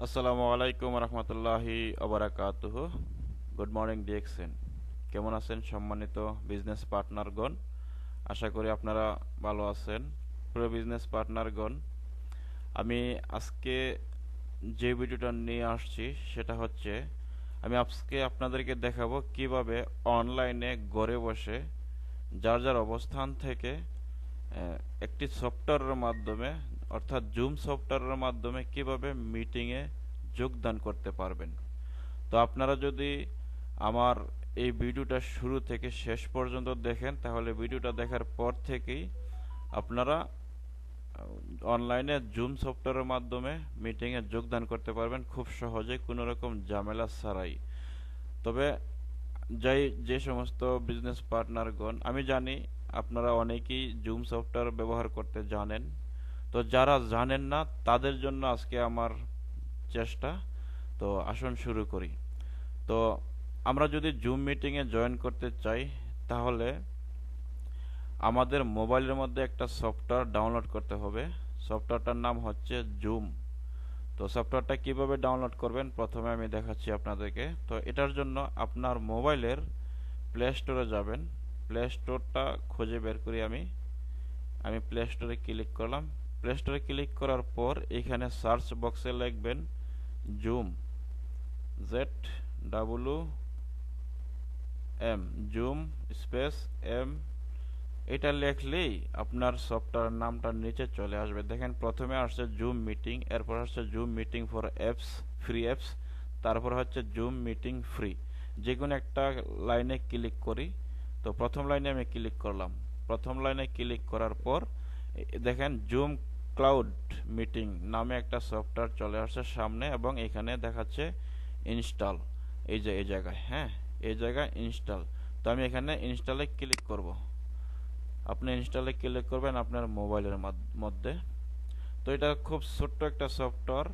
আসসালামু আলাইকুম রহমতুল্লাহি ওবারাকাতুহু। Good morning DXN. কেমন আছেন সম্মানিত বিজনেস পার্টনারগণ? আশা করি আপনারা ভালো আছেন। প্রিয় বিজনেস পার্টনারগণ, আমি আজকে যে ভিডিওটা নিয়ে আসছি সেটা হচ্ছে আমি আজকে আপনাদেরকে দেখাবো কিভাবে অনলাইনে ঘরে বসে যার যার অবস্থান থেকে একটি সফটওয়্যারের মাধ্যমে অর্থাৎ জুম সফটওয়্যারের মাধ্যমে কিভাবে মিটিংয়ে যোগদান করতে পারবেন। তো আপনারা যদি আমার এই ভিডিওটা শুরু থেকে শেষ পর্যন্ত দেখেন তাহলে ভিডিওটা দেখার পর থেকেই আপনারা অনলাইনে জুম সফটওয়্যারের মাধ্যমে মিটিংয়ে যোগদান করতে পারবেন খুব সহজে, কোনো রকম ঝামেলা ছাড়াই। তবে যে সমস্ত বিজনেস পার্টনারগণ, আমি জানি আপনারা অনেকেই জুম সফটওয়্যার ব্যবহার করতে জানেন, তো যারা জানেন না তাদের জন্য আজকে আমার চেষ্টা। তো আসুন শুরু করি। তো আমরা যদি জুম মিটিংয়ে জয়েন করতে চাই তাহলে আমাদের মোবাইলের মধ্যে একটা সফটওয়্যার ডাউনলোড করতে হবে। সফটওয়্যারটার নাম হচ্ছে জুম। তো সফটওয়্যারটা কিভাবে ডাউনলোড করবেন প্রথমে আমি দেখাচ্ছি আপনাদেরকে। তো এটার জন্য আপনার মোবাইলের প্লে স্টোরে যাবেন। প্লে স্টোরটা খুঁজে বের করি আমি প্লে স্টোরে ক্লিক করলাম। প্লে স্টোরে ক্লিক করার পর এখানে সার্চ বক্সে লিখবেন zoom, ZWM, zoom space M. এটা লিখলেই আপনার সফটওয়্যার নামটা নিচে চলে আসবে। দেখেন প্রথমে আসছে জুম মিটিং, এরপর আসছে zoom meeting for apps, free apps, তারপর হচ্ছে জুম মিটিং ফ্রি। যে কোনো একটা লাইনে ক্লিক করি। তো প্রথম লাইনে আমি ক্লিক করলাম। প্রথম লাইনে ক্লিক করার পর দেখেন জুম ক্লাউড মিটিং নামে একটা সফটওয়্যার চলে আসছে সামনে এবং এখানে দেখাচ্ছে ইনস্টল। এই জায়গায়, হ্যাঁ, এই জায়গায় ইনস্টল। তো আমি এখানে ইনস্টলে ক্লিক করব। আপনি ইনস্টলে ক্লিক করবেন আপনার মোবাইলের মধ্যে। তো এটা খুব ছোট্ট একটা সফটওয়্যার,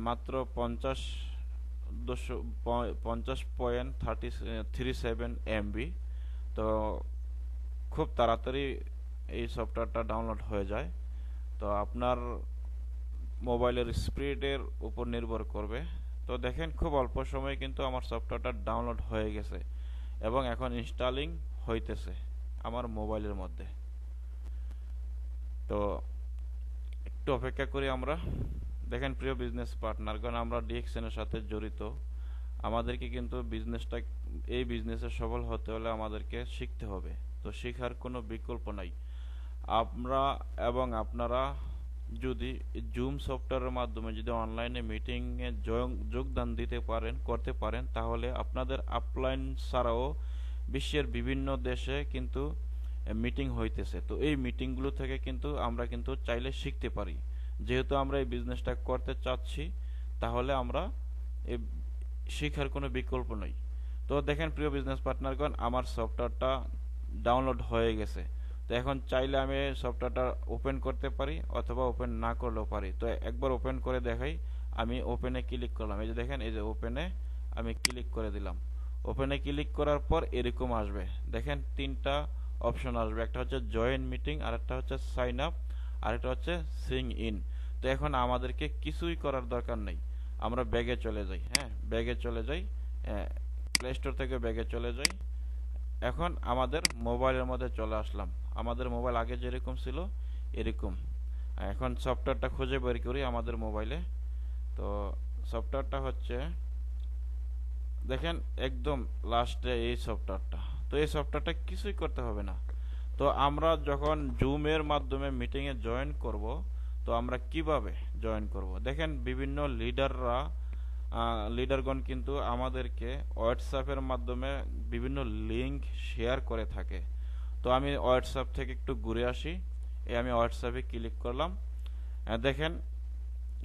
মাত্র 50.37 MB। তো খুব তাড়াতাড়ি এই সফটওয়্যারটা ডাউনলোড হয়ে যায়। তো আপনার মোবাইলের স্পিডের উপর নির্ভর করবে। তো দেখেন খুব অল্প সময়ে কিন্তু আমার সফটওয়্যারটা ডাউনলোড হয়ে গেছে এবং এখন ইনস্টলিং হইতেছে আমার মোবাইলের মধ্যে। তো একটু অপেক্ষা করি আমরা। দেখেন প্রিয় বিজনেস পার্টনারগণ, আমরা ডিএক্সএন এর সাথে জড়িত। আমাদেরকে কিন্তু এই বিজনেসে সফল হতে হলে আমাদেরকে শিখতে হবে। তো শেখার কোনো বিকল্প নাই। আমরা এবং আপনারা যদি জুম সফটওয়্যারের মাধ্যমে যদি অনলাইনে মিটিংয়ে যোগদান করতে পারেন তাহলে আপনাদের আপলাইন ছাড়াও বিশ্বের বিভিন্ন দেশে কিন্তু মিটিং হইতেছে। তো এই মিটিংগুলো থেকে কিন্তু আমরা কিন্তু চাইলে শিখতে পারি। যেহেতু আমরা এই বিজনেসটা করতে চাচ্ছি তাহলে আমরা এই শিখার কোনো বিকল্প নেই। তো দেখেন প্রিয় বিজনেস পার্টনারগণ, আমার সফটওয়্যারটা ডাউনলোড হয়ে গেছে। তো এখন চাইলে আমি সফটওয়্যারটা ওপেন করতে পারি অথবা ওপেন না করলেও পারি। তো একবার ওপেন করে দেখাই। আমি ওপেনে ক্লিক করলাম। এই যে দেখেন, এই যে ওপেনে আমি ক্লিক করে দিলাম। ওপেনে ক্লিক করার পর এরকম আসবে। দেখেন তিনটা অপশন আসবে, একটা হচ্ছে জয়েন মিটিং, আরেকটা হচ্ছে সাইন আপ, আরেকটা হচ্ছে সিং ইন। তো এখন আমাদেরকে কিছুই করার দরকার নেই, আমরা ব্যাগে চলে যাই। হ্যাঁ, ব্যাগে চলে যাই, প্লে স্টোর থেকে ব্যাগে চলে যাই। এখন আমাদের মোবাইলের মধ্যে চলে আসলাম। আমাদের মোবাইল আগে যেরকম ছিল এরকম। এখন সফটওয়্যারটা খুঁজে বের করি আমাদের মোবাইলে। তো সফটওয়্যারটা হচ্ছে দেখেন একদম লাস্টে এই সফটওয়্যারটা। তো এই সফটওয়্যারটা কিছুই করতে হবে না। তো আমরা যখন জুমের মাধ্যমে মিটিংয়ে জয়েন করব, তো আমরা কিভাবে জয়েন করব? দেখেন বিভিন্ন লিডারগণ কিন্তু আমাদেরকে হোয়াটসঅ্যাপের মাধ্যমে বিভিন্ন লিঙ্ক শেয়ার করে থাকে। তো আমি হোয়াটসঅ্যাপ থেকে একটু ঘুরে আসি। আমি হোয়াটসঅ্যাপে ক্লিক করলাম। দেখেন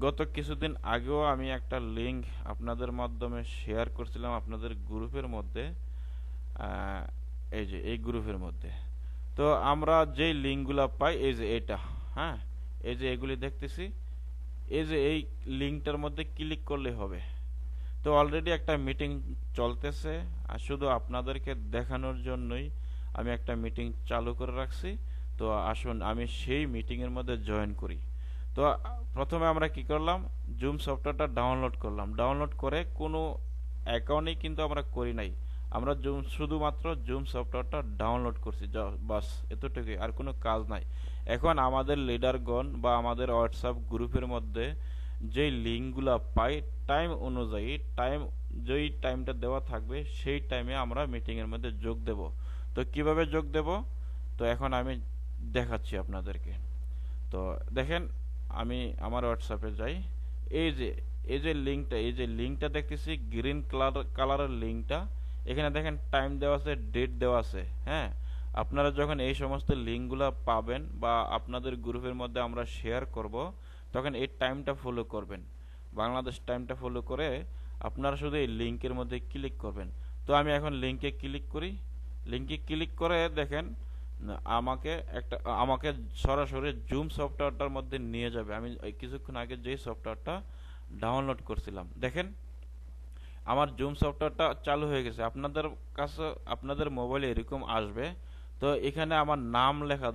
গত কিছুদিন আগেও আমি একটা লিঙ্ক আপনাদের মাধ্যমে শেয়ার করছিলাম আপনাদের গ্রুপের মধ্যে, এই গ্রুপের মধ্যে। তো আমরা যেই লিঙ্কগুলা পাই এই যে এটা, হ্যাঁ, এই যে এগুলি দেখতেছি, এই লিঙ্কটার মধ্যে ক্লিক করলে হবে। তো অলরেডি একটা মিটিং চলতেছে, আর শুধু আপনাদেরকে দেখানোর জন্যই আমি একটা মিটিং চালু করে রাখছি। তো আসুন আমি সেই মিটিংয়ের মধ্যে জয়েন করি। তো প্রথমে আমরা কি করলাম, জুম সফটওয়্যারটা ডাউনলোড করলাম। ডাউনলোড করে কোনো অ্যাকাউন্টই কিন্তু আমরা করি নাই, আমরা শুধুমাত্র জুম সফটওয়্যারটা ডাউনলোড করছি, বাস এতটুকুই, আর কোনো কাজ নাই। এখন আমাদের লিডারগণ বা আমাদের হোয়াটসঅ্যাপ গ্রুপের মধ্যে যেই লিঙ্কগুলা পাই, টাইম অনুযায়ী যেই টাইমটা দেওয়া থাকবে সেই টাইমে আমরা মিটিংয়ের মধ্যে যোগ দেব। তো কিভাবে যোগ দেব, তো এখন আমি দেখাচ্ছি আপনাদেরকে। তো দেখেন, আমি আমার হোয়াটসঅ্যাপে যাই। এই যে এই যে লিঙ্কটা দেখতেছি, গ্রিন কালারের লিঙ্কটা, এখানে দেখেন টাইম দেওয়া আছে, ডেট দেওয়া আছে। হ্যাঁ, আপনারা যখন এই সমস্ত লিঙ্কগুলো পাবেন বা আপনাদের গ্রুপের মধ্যে আমরা শেয়ার করব, তখন এই টাইমটা ফলো করবেন, বাংলাদেশ টাইমটা ফলো করে আপনারা শুধু এই লিঙ্কের মধ্যে ক্লিক করবেন। তো আমি এখন লিঙ্কে ক্লিক করি। লিঙ্কে ক্লিক করে দেখেন আমাকে সরাসরি জুম সফটওয়্যারটার মধ্যে নিয়ে যাবে। আমি কিছুক্ষণ আগে যে সফটওয়্যারটা ডাউনলোড করছিলাম, দেখেন আমার জুম সফটওয়্যারটা চালু হয়ে গেছে। আপনাদের কাছে আপনাদের মোবাইলে এরকম আসবে। তো এখানে আমার নাম লেখা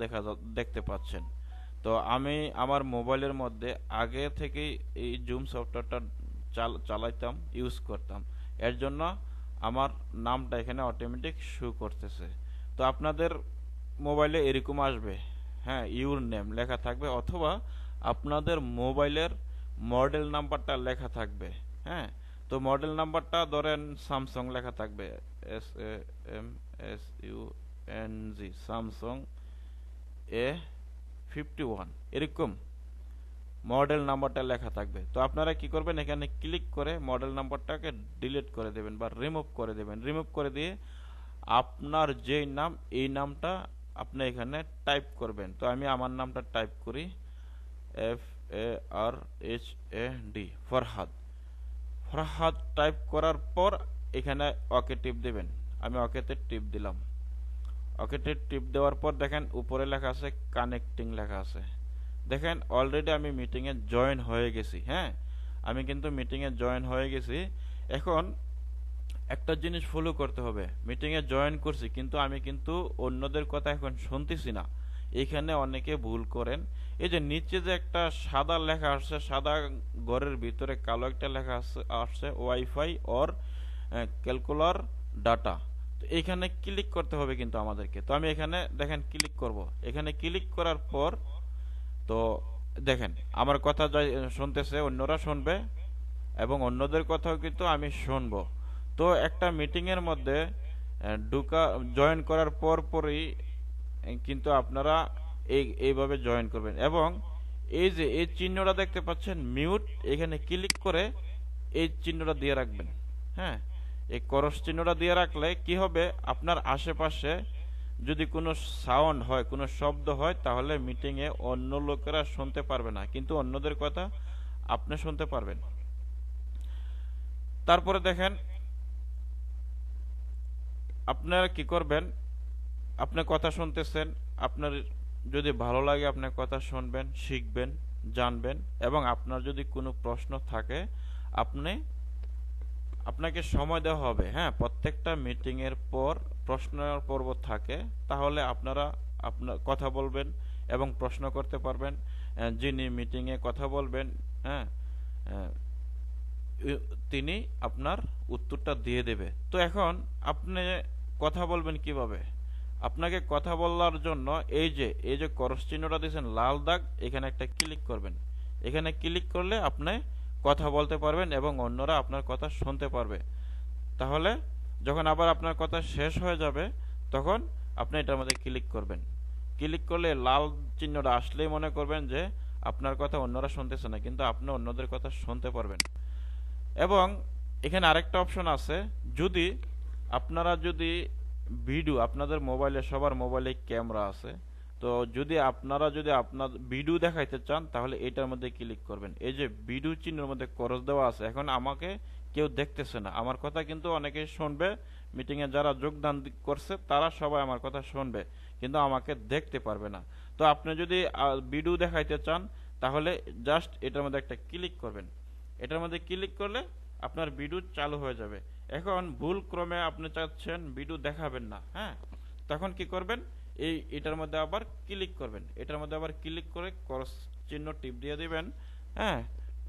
দেখতে পাচ্ছেন। তো আমি আমার মোবাইলের মধ্যে আগে থেকেই এই জুম সফটওয়্যারটা চালাইতাম, ইউজ করতাম, এর জন্য আমার নামটা এখানে অটোমেটিক শো করতেছে। তো আপনাদের মোবাইলে এরকম আসবে, হ্যাঁ, ইউর নেম লেখা থাকবে, অথবা আপনাদের মোবাইলের মডেল নাম্বারটা লেখা থাকবে। হ্যাঁ, তো মডেল নাম্বারটা ধরেন স্যামসাং লেখা থাকবে, SAMSUNG, স্যামসাং A51, এরকম মডেল নাম্বারটা লেখা থাকবে। তো আপনারা কি করবেন, এখানে ক্লিক করে মডেল নাম্বারটাকে ডিলিট করে দেবেন বা রিমুভ করে দেবেন। রিমুভ করে দিয়ে আপনার যেই নাম, এই নামটা আপনি এখানে টাইপ করবেন। তো আমি আমার নামটা টাইপ করি, FARHAD, ফরহাদ টাইপ করার পর এখানে ওকে টিপ দেবেন। আমি ওকেতে টিপ দিলাম। ওকেতে টিপ দেওয়ার পর দেখেন উপরে লেখা আছে কানেক্টিং লেখা আছে। দেখেন অলরেডি আমি মিটিংয়ে জয়েন হয়ে গেছি। হ্যাঁ, আমি কিন্তু মিটিংয়ে জয়েন হয়ে গেছি। এখন একটা জিনিস ফলো করতে হবে, মিটিংয়ে জয়েন করছি কিন্তু আমি কিন্তু অন্যদের কথা এখন শুনতেছি না। এখানে অনেকে ভুল করেন। এই যে নিচে যে একটা সাদা লেখা আসছে, সাদা ঘরের ভিতরে কালো একটা লেখা আসছে ওয়াইফাই অর ক্যালকুলার ডাটা, তো এখানে ক্লিক করতে হবে কিন্তু আমাদেরকে। তো আমি এখানে দেখেন ক্লিক করব। এখানে ক্লিক করার পর তো দেখেন আমার কথা শুনতেছে, অন্যরা শুনবে এবং অন্যদের কথাও কিন্তু আমি শুনবো। তো একটা মিটিং এর মধ্যে জয়েন করার পরই কিন্তু আপনারা এইভাবে জয়েন করবেন। এবং এই যে এই চিহ্নটা দেখতে পাচ্ছেন মিউট, এখানে ক্লিক করে এই চিহ্নটা দিয়ে রাখবেন। হ্যাঁ, এই ক্রস চিহ্নটা দিয়ে রাখলে কি হবে, আপনার আশেপাশে যদি কোনো সাউন্ড হয়, কোনো শব্দ হয়, তাহলে মিটিংয়ে অন্য লোকেরা শুনতে পারবে না, কিন্তু অন্যদের কথা আপনি শুনতে পারবেন। তারপরে দেখেন আপনারা কি করবেন, আপনি কথা শুনতেছেন, আপনার যদি ভালো লাগে আপনি কথা শুনবেন, শিখবেন, জানবেন, এবং আপনার যদি কোনো প্রশ্ন থাকে আপনাকে সময় দেওয়া হবে। হ্যাঁ, প্রত্যেকটা মিটিং এর পর প্রশ্ন পর্ব থাকে, তাহলে আপনারা আপনার কথা বলবেন এবং প্রশ্ন করতে পারবেন। যিনি মিটিং এ কথা বলবেন, হ্যাঁ, তিনি আপনার উত্তরটা দিয়ে দেবে। তো এখন আপনি কথা বলবেন কিভাবে, আপনাকে কথা বলার জন্য এই যে ক্রস চিহ্নটা দিয়েছেন লাল দাগ, এখানে একটা ক্লিক করবেন। এখানে ক্লিক করলে আপনি কথা বলতে পারবেন এবং অন্যরা আপনার কথা শুনতে পারবে। তাহলে যখন আবার আপনার কথা শেষ হয়ে যাবে, তখন আপনি এটার মধ্যে ক্লিক করবেন। ক্লিক করলে লাল চিহ্নটা আসলেই মনে করবেন যে আপনার কথা অন্যরা শুনতেছে না, কিন্তু আপনি অন্যদের কথা শুনতে পারবেন। এবং এখানে আরেকটা অপশন আছে, যদি ভিডিও, আপনাদের মোবাইলে, সবার মোবাইলে ক্যামেরা আছে, তো আপনার ভিডিও দেখাইতে চান, তাহলে এটার মধ্যে ক্লিক করবেন। এই যে ভিডিও চিহ্নের মধ্যে ক্রস দেওয়া আছে, এখন আমাকে কেউ দেখতেছে না, আমার কথা কিন্তু অনেকেই শুনবে, মিটিং এ যারা যোগদান করছে তারা সবাই আমার কথা শুনবে, কিন্তু আমাকে দেখতে পারবে না। তো আপনি যদি ভিডিও দেখাইতে চান, তাহলে জাস্ট এটার মধ্যে একটা ক্লিক করবেন। এটার মধ্যে ক্লিক করলে আপনার ভিডিও চালু হয়ে যাবে। এখন ভুল ক্রমে আপনি চাচ্ছেন ভিডিও দেখাবেন না, হ্যাঁ, তখন কি করবেন, এটার মধ্যে আবার ক্লিক করবেন। এটার মধ্যে আবার ক্লিক করে ক্রস চিহ্ন টিপ দিয়ে দিবেন, হ্যাঁ,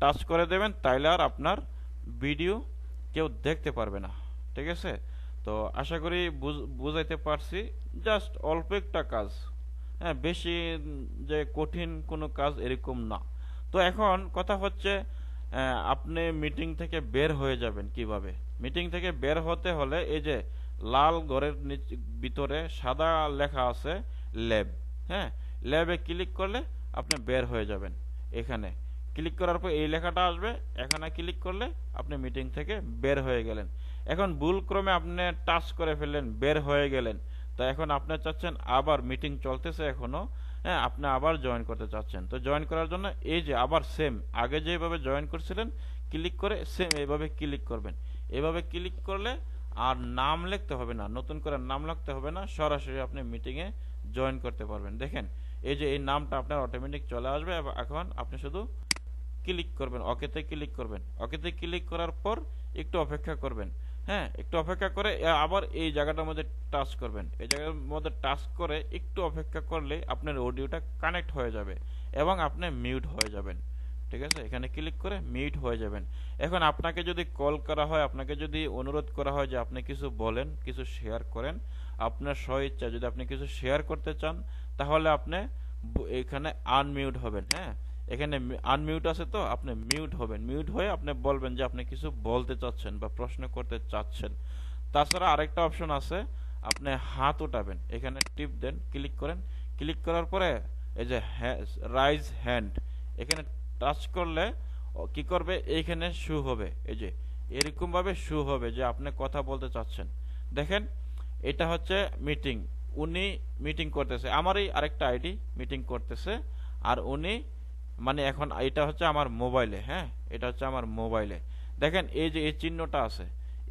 টাচ করে দেবেন, তাইলে আর আপনার ভিডিও কেউ দেখতে পারবে না। ঠিক আছে? তো আশা করি বুঝাইতে পারছি। জাস্ট অল্প একটা কাজ, হ্যাঁ, বেশি যে কঠিন কোনো কাজ এরকম না। তো এখন কথা হচ্ছে আপনি মিটিং থেকে বের হয়ে যাবেন কিভাবে। মিটিং থেকে বের হতে হলে এই যে লাল ঘরের ভিতরে সাদা লেখা আছে ল্যাব, হ্যাঁ, ল্যাবে ক্লিক করলে আপনি বের হয়ে যাবেন। এখানে ক্লিক করার পর এই লেখাটা আসবে, এখানে ক্লিক করলে আপনি মিটিং থেকে বের হয়ে গেলেন। এখন ভুলক্রমে আপনি টাচ করে ফেললেন, বের হয়ে গেলেন। তো এখন আপনি চাচ্ছেন আবার মিটিং চলতেছে এখনো, হ্যাঁ, আপনি আবার জয়েন করতে চাচ্ছেন। তো জয়েন করার জন্য এই যে আবার সেম আগে যেভাবে জয়েন করছিলেন ক্লিক করে সেম এইভাবে ক্লিক করবেন। এভাবে ক্লিক করলে আর নাম লিখতে হবে না, নতুন করে নাম লিখতে হবে না, সরাসরি আপনি মিটিংয়ে জয়েন করতে পারবেন। দেখেন এই যে এই নামটা আপনার অটোমেটিক চলে আসবে। এখন আপনি শুধু ক্লিক করবেন, ওকেতে ক্লিক করবেন। ওকেতে ক্লিক করার পর একটু অপেক্ষা করবেন, হ্যাঁ, একটু অপেক্ষা করে আবার এই জায়গাটার মধ্যে টাচ করবেন। এই জায়গার মধ্যে টাচ করে একটু অপেক্ষা করলে আপনার অডিওটা কানেক্ট হয়ে যাবে এবং আপনি মিউট হয়ে যাবেন। ঠিক আছে? এখানে ক্লিক করে মিউট হয়ে যাবেন। এখন আপনাকে যদি কল করা হয়, আপনাকে যদি অনুরোধ করা হয় যে আপনি কিছু বলেন, কিছু শেয়ার করেন, আপনার স্বইচ্ছা যদি আপনি কিছু শেয়ার করতে চান, তাহলে আপনি এখানে আনমিউট হবেন। হ্যাঁ, এখানে আনমিউট আছে, তো আপনি মিউট হবেন। মিউট হয়ে আপনি বলবেন যে আপনি কিছু বলতে চাচ্ছেন বা প্রশ্ন করতে চাচ্ছেন। তাছাড়া আরেকটা অপশন আছে, আপনি হাত উঠাবেন, এখানে টিপ দেন, ক্লিক করেন। ক্লিক করার পরে এই যে রাইজ হ্যান্ড, এখানে টাচ করলে কি করবে, এইখানে শু হবে, এই যে এরকম ভাবে শু হবে যে আপনি কথা বলতে চাচ্ছেন। দেখেন এটা হচ্ছে মিটিং, উনি মিটিং করতেছে, আমারই আরেকটা আইডি মিটিং করতেছে, আর উনি মানে এখন এটা হচ্ছে আমার মোবাইলে, হ্যাঁ, এটা হচ্ছে আমার মোবাইলে। দেখেন এই যে এই চিহ্নটা আছে,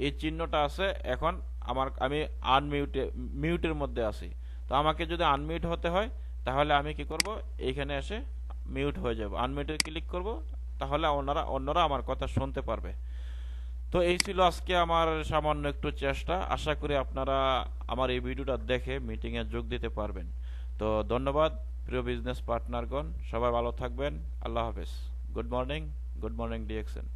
এই চিহ্নটা আছে। এখন আমি মিউটের মধ্যে আছি। তো আমাকে যদি আনমিউট হতে হয়, তাহলে আমি কি করব, এইখানে এসে মিউট হয়ে যাব, আনমিউটে ক্লিক করব, তাহলে অন্যরা আমার কথা শুনতে পারবে। তো এই ছিল আজকে আমার সামান্য একটু চেষ্টা। আশা করি আপনারা আমার এই ভিডিওটা দেখে মিটিংয়ে যোগ দিতে পারবেন। তো ধন্যবাদ প্রিয় বিজনেস পার্টনারগণ, সবাই ভালো থাকবেন। আল্লাহ হাফেজ। Good morning DXN.